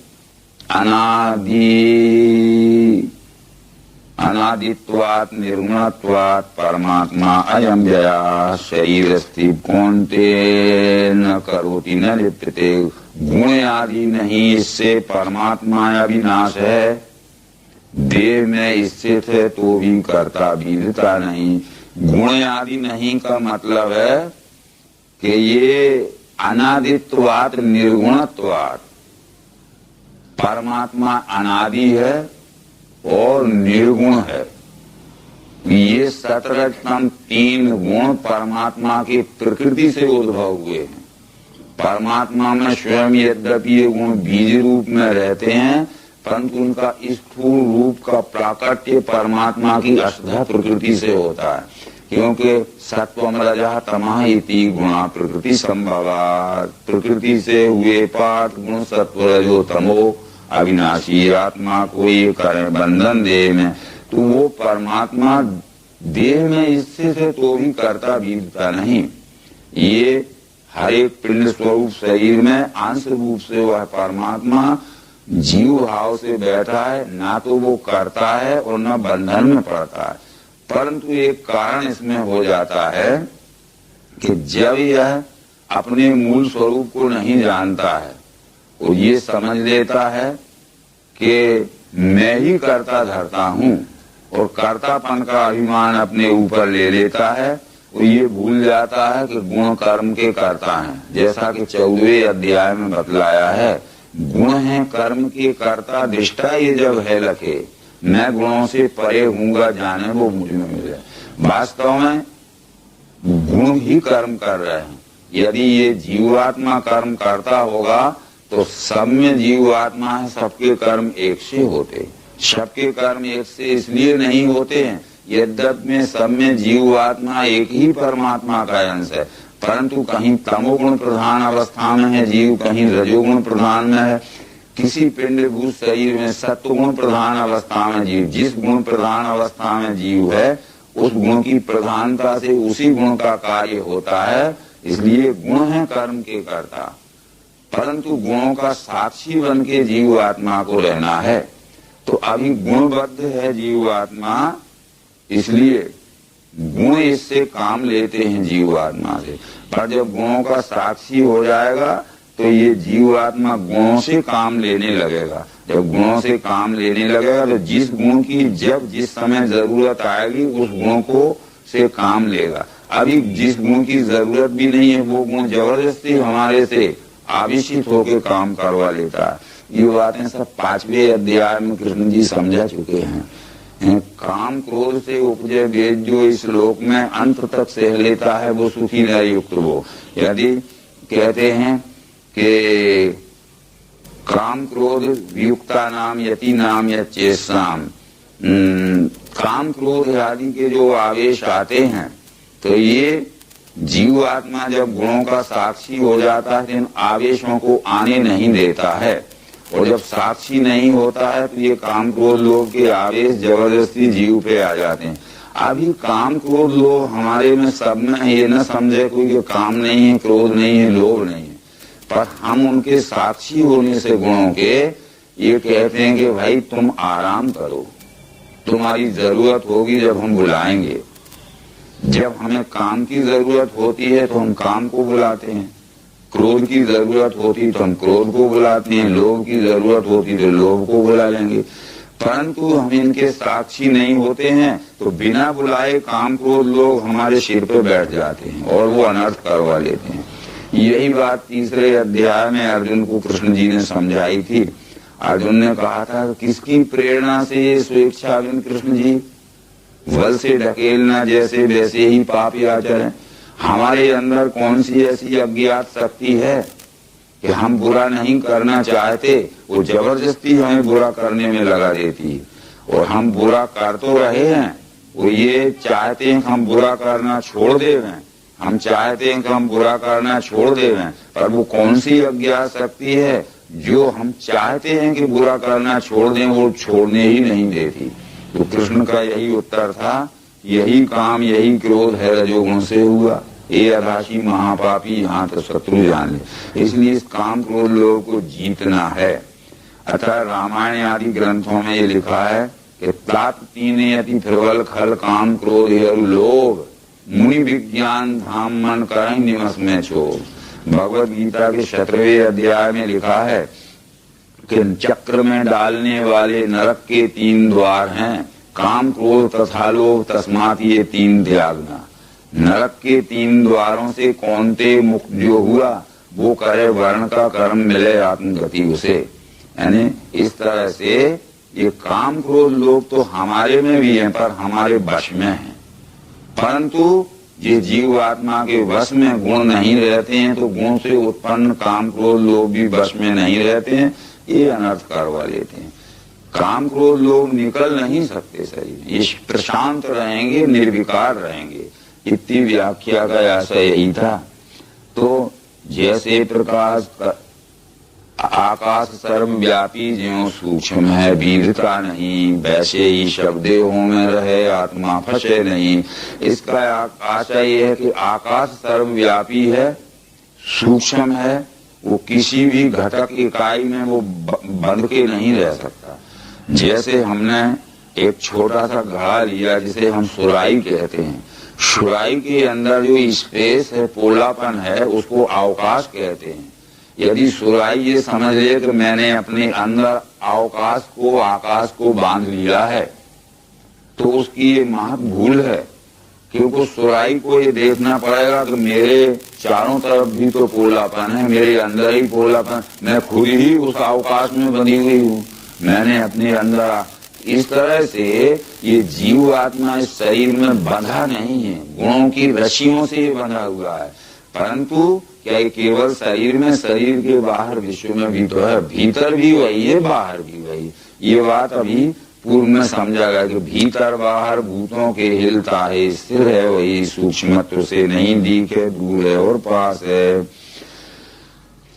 अनादित्वात् निर्गुणत्वात् परमात्मा अयम जया शरीरस्थि कौन्ते न करोति न लिप्यते। गुण आदि नहीं, इससे परमात्मा अविनाश है। देह में स्थित है तो भी करता बीरता नहीं। गुण आदि नहीं का मतलब है कि ये अनादित्वात् निर्गुणत्वात्, परमात्मा अनादि है और निर्गुण है। ये सतरजतम 3 गुण परमात्मा की प्रकृति से उद्भव हुए हैं। परमात्मा में स्वयं यद्यपि ये गुण बीज रूप में रहते हैं, परंतु उनका स्थूल रूप का प्राकट्य परमात्मा की अष्टधा प्रकृति से होता है। क्योंकि सत्वम रजः तमः इति गुणा प्रकृति संभवा, प्रकृति से हुए पाठ गुण सत्व रजो तमो, अविनाशी आत्मा को ये करे बंधन देह में, तो वो परमात्मा देह में स्थित है तो भी करता बीतता नहीं। ये हर एक पिंड स्वरूप शरीर में अंश रूप से वह परमात्मा जीव भाव से बैठा है, ना तो वो करता है और न बंधन में पड़ता है। परंतु एक कारण इसमें हो जाता है कि जब यह अपने मूल स्वरूप को नहीं जानता है, वो ये समझ लेता है कि मैं ही कर्ता धरता हूँ और कर्तापन का अभिमान अपने ऊपर ले लेता है, वो ये भूल जाता है कि गुण कर्म के कर्ता हैं। जैसा कि 14वें अध्याय में बतलाया है, गुण है कर्म के कर्ता, दृष्टा ये जब है लखे, मैं गुणों से परे हूँगा जाने वो मुझ में मिले। वास्तव में गुण ही कर्म कर रहे हैं। यदि ये जीवात्मा कर्म करता होगा तो सब में जीवात्मा है, सबके कर्म एक से होते। सबके कर्म एक से इसलिए नहीं होते हैं, यद्यपि में सब में जीवात्मा एक ही परमात्मा का अंश है, परंतु कहीं तमोगुण प्रधान अवस्था में है जीव, कहीं रजोगुण प्रधान में है। किसी पिंडभूत शरीर में सत्वगुण प्रधान अवस्था में जीव, जिस गुण प्रधान अवस्था में जीव है उस गुण की प्रधानता से उसी गुण का कार्य होता है। इसलिए गुण है कर्म के कर्ता, परंतु गुणों का साक्षी बन के जीव आत्मा को रहना है। तो अभी गुणबद्ध है जीव आत्मा, इसलिए गुण इससे काम लेते हैं जीव आत्मा से। पर जब गुणों का साक्षी हो जाएगा तो ये जीव आत्मा गुणों से काम लेने लगेगा। जब गुणों से काम लेने लगेगा तो जिस गुण की जब जिस समय जरूरत आएगी उस गुण को से काम लेगा। अभी जिस गुण की जरूरत भी नहीं है वो गुण जबरदस्ती हमारे से आवेशित होकर काम करवा लेता है। ये बातें सब 5वें अध्याय में कृष्ण जी समझा चुके हैं। काम क्रोध से उपजे वेद जो इस लोक में अंत तक सह लेता है वो सुखी न युक्त वो। यदि कहते हैं कि काम क्रोध वियुक्ता नाम यति नाम या चेष्टाम, काम क्रोध आदि के जो आवेश आते हैं तो ये जीव आत्मा जब गुणों का साक्षी हो जाता है तो इन आवेशों को आने नहीं देता है, और जब साक्षी नहीं होता है तो ये काम क्रोध लोभ के आवेश जबरदस्ती जीव पे आ जाते हैं। अभी काम क्रोध लोभ हमारे में सब में, ये न समझे कोई कि काम नहीं है, क्रोध नहीं है, लोभ नहीं है, पर हम उनके साक्षी होने से गुणों के ये कहते हैं कि भाई तुम आराम करो, तुम्हारी जरूरत होगी जब हम बुलाएंगे। जब हमें काम की जरूरत होती है तो हम काम को बुलाते हैं, क्रोध की जरूरत होती तो हम क्रोध को बुलाते हैं, लोभ की जरूरत होती तो लोभ को बुला लेंगे। परंतु हम इनके साक्षी नहीं होते हैं तो बिना बुलाए काम क्रोध लोग हमारे सिर पे बैठ जाते हैं और वो अनर्थ करवा लेते हैं। यही बात 3रे अध्याय में अर्जुन को कृष्ण जी ने समझाई थी। अर्जुन ने कहा था किसकी प्रेरणा से ये स्वेच्छाविन कृष्ण जी बल से ढकेलना जैसे वैसे ही पाप आचरण। हमारे अंदर कौन सी ऐसी अज्ञात शक्ति है कि हम बुरा नहीं करना चाहते, वो जबरदस्ती हमें बुरा करने में लगा देती है। और हम बुरा कर तो रहे हैं, वो ये चाहते हैं कि हम बुरा करना छोड़ देवें, हम चाहते हैं कि हम बुरा करना छोड़ देवें, पर वो कौन सी अज्ञात शक्ति है जो हम चाहते हैं कि बुरा करना छोड़ दें, वो छोड़ने ही नहीं देती। तो कृष्ण का यही उत्तर था, यही काम यही क्रोध है रजोगुण से हुआ, ये अभाषी महापापी यहाँ तो शत्रु जान ले। इसलिए इस काम क्रोध लोगों को जीतना है। अतः रामायण आदि ग्रंथों में ये लिखा है कि तात तीन अति प्रबल खल काम क्रोध लोभ मुनि विज्ञान धाम मन कर निमस में छोड़। भगवद गीता के 17वें अध्याय में लिखा है कि चक्र में डालने वाले नरक के 3 द्वार हैं, काम क्रोध तथा लोभ, तस्मात ये 3 त्यागना। नरक के 3 द्वारों से कौनते मुक्त जो हुआ वो करे वर्ण का कर्म मिले आत्मगति उसे। यानी इस तरह से ये काम क्रोध लोभ तो हमारे में भी है पर हमारे वश में है, परंतु ये जीव आत्मा के वश में गुण नहीं रहते हैं तो गुण से उत्पन्न काम क्रोध लोभ भी वश में नहीं रहते हैं, ये अनर्थ करवा लेते हैं। काम क्रोध लोभ निकल नहीं सकते शरीर, ये प्रशांत रहेंगे, निर्विकार रहेंगे। इतनी व्याख्या का आशय यही था। तो जैसे प्रकाश आकाश सर्वव्यापी ज्यों सूक्ष्म है बीरता नहीं, वैसे ही शब्देहों में रहे आत्मा फंसे नहीं। इसका आशय यह है कि आकाश सर्वव्यापी है, सूक्ष्म है, वो किसी भी घटक इकाई में वो बंध के नहीं रह सकता। जैसे हमने एक छोटा सा घड़ा लिया जिसे हम सुराही कहते हैं, सुराही के अंदर जो स्पेस है, पोलापन है, उसको अवकाश कहते हैं। यदि सुराही ये समझ ले कि मैंने अपने अंदर अवकाश को, आकाश को बांध लिया है, तो उसकी ये महत भूल है, क्योंकि सुराही को ये देखना पड़ेगा कि मेरे चारों तरफ भी तो पोलापन है, मेरे अंदर ही पोलापन, मैं खुद ही उस अवकाश में बंधी हुई हूँ, मैंने अपने अंदर। इस तरह से ये जीव आत्मा इस शरीर में बंधा नहीं है, गुणों की रस्सियों से ये बंधा हुआ है, परंतु क्या ये केवल शरीर में, शरीर के बाहर विश्व में भी तो है, भीतर भी वही है, बाहर भी वही। ये बात अभी पूर्व में समझा गया कि भीतर बाहर भूतों के हिलता है, स्थिर है वही, सूक्ष्मत्व से नहीं दिखे, दूर है और पास है।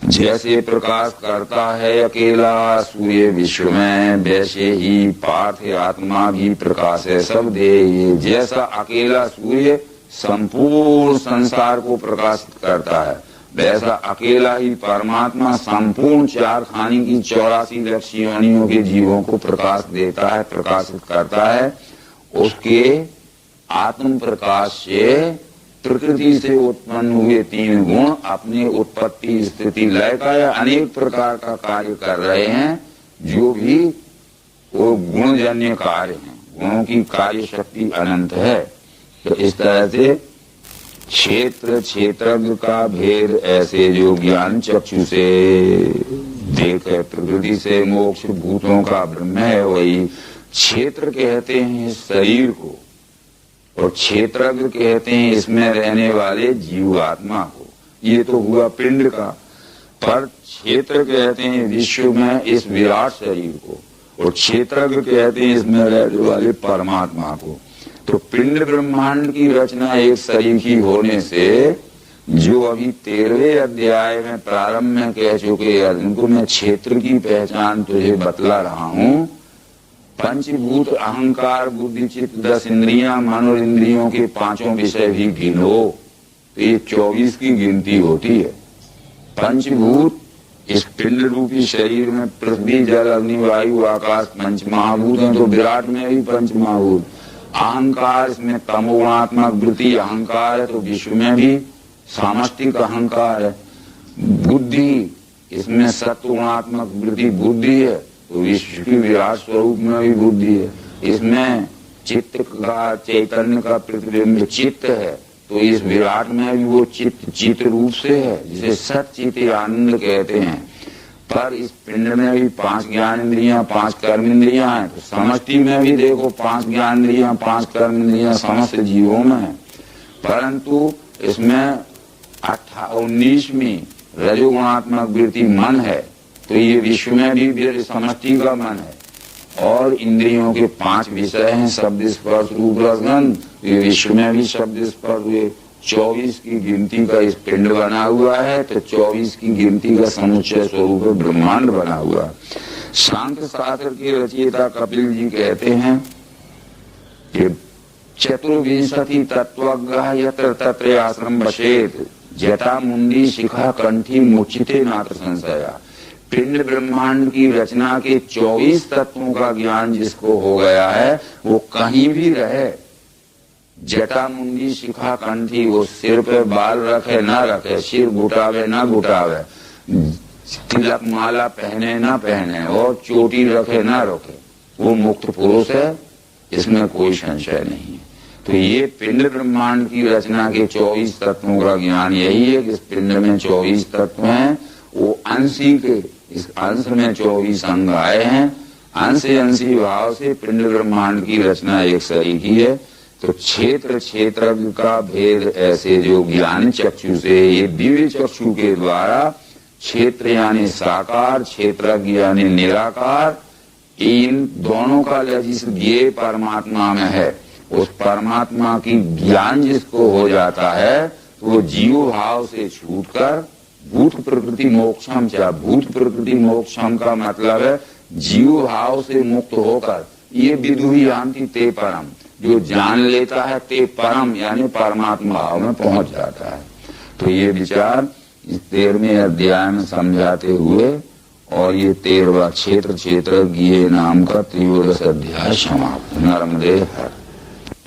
जैसे प्रकाश करता है अकेला सूर्य विश्व में, वैसे ही पार्थ आत्मा भी प्रकाश है सब दे। जैसा अकेला सूर्य संपूर्ण संसार को प्रकाशित करता है, वैसा अकेला ही परमात्मा संपूर्ण चार खानी की 84 लक्ष योनियों के जीवों को प्रकाश देता है, प्रकाशित करता है। उसके आत्म प्रकाश से प्रकृति से उत्पन्न हुए 3 गुण अपने उत्पत्ति, स्थिति, लय का या अनेक प्रकार का कार्य कर रहे हैं, जो भी वो गुणजन्य कार्य हैं। गुणों की कार्य शक्ति अनंत है। तो इस तरह से क्षेत्र क्षेत्रज्ञ का भेद ऐसे जो ज्ञान चक्षु से देखे, प्रकृति से मोक्ष भूतों का ब्रह्म है वही। क्षेत्र कहते हैं शरीर को, और क्षेत्रज्ञ कहते हैं इसमें रहने वाले जीव आत्मा को। ये तो हुआ पिंड का, पर क्षेत्र कहते हैं विश्व में इस विराट शरीर को, और क्षेत्रज्ञ कहते हैं इसमें रहने वाले परमात्मा को। तो पिंड ब्रह्मांड की रचना एक शरीर की होने से, जो अभी 13वें अध्याय में प्रारंभ में कह चुके अर्जुन को मैं क्षेत्र की पहचान तुझे बतला रहा हूँ। पंचभूत अहंकार बुद्धि चित्त 10 इंद्रियां, मन और इंद्रियों के 5 विषय भी गिनो, तो ये 24 की गिनती होती है। पंचभूत इस पिंड रूपी शरीर में पृथ्वी जल अग्नि वायु आकाश पंच महाभूत हैं, तो विराट में भी पंच महाभूत। अहंकार इसमें तमोगुणात्मक वृत्ति अहंकार है, तो विश्व में भी सामष्टिक अहंकार है। बुद्धि इसमें सत्वगुणात्मक वृत्ति बुद्धि है, तो विश्व की विराट स्वरूप में भी बुद्धि है। इसमें चित्त का, चैतन्य का प्रतिबिंब चित्त है, तो इस विराट में भी वो चित्त रूप से है, जिसे सच्चित आनंद कहते हैं। पर इस पिंड में भी 5 ज्ञान इंद्रियां 5 कर्म इंद्रियां हैं, तो समष्टि में भी देखो 5 ज्ञान इंद्रियां 5 कर्म इंद्रियां समस्त जीवों में है, परंतु इसमें 19वीं रजोगुणात्मक वृत्ति मन है, तो ये विश्व में भी समष्टि का मन है। और इंद्रियों के 5 विषय हैं, शब्द स्पर्श रूप रस गंध, ये विश्व में भी शब्द स्पर्श हुए। 24 की गिनती का इस पिंड बना हुआ है, तो 24 की गिनती का समुच्चय स्वरूप ब्रह्मांड बना हुआ है। सांख्य शास्त्र के रचयिता कपिल जी कहते हैं कि 24 तत्वज्ञः यत्र तत्र आश्रम बसेत जटा मुंडी शिखा कंठी मुचिते नात्र संशया। पिंड ब्रह्मांड की रचना के 24 तत्वों का ज्ञान जिसको हो गया है, वो कहीं भी रहे, जटा मुंडी शिखा कंठी, वो सिर पे बाल रखे ना रखे, सिर घुटावे ना घुटावे, तिलक माला पहने ना पहने, और चोटी रखे ना रखे, वो मुक्त पुरुष है, इसमें कोई संशय नहीं है। तो ये पिंड ब्रह्मांड की रचना के 24 तत्वों का ज्ञान यही है कि इस पिंड में 24 तत्व हैं, वो अंशी के, इस अंश में 24 अंग आए हैं, अंशी भाव से पिंड ब्रह्मांड की रचना एक शरीर की है। तो क्षेत्र क्षेत्रज्ञ का भेद ऐसे जो ज्ञान चक्षु से, ये दिव्य चक्षु के द्वारा क्षेत्र यानी साकार, क्षेत्रज्ञ यानी निराकार, इन दोनों का जिस ये परमात्मा में है, उस परमात्मा की ज्ञान जिसको हो जाता है, तो वो जीव भाव से छूटकर भूत प्रकृति मोक्षम क्या, भूत प्रकृति मोक्षम का मतलब है जीव भाव से मुक्त होकर ये विदुही यान्ति ते परम, जो जान लेता है ते परम यानी परमात्मा भाव में पहुंच जाता है। तो ये विचार इस 13वें अध्याय में समझाते हुए और ये 13वां क्षेत्र गीये नाम का 13 अध्याय समाप्त। नर्मदे हर।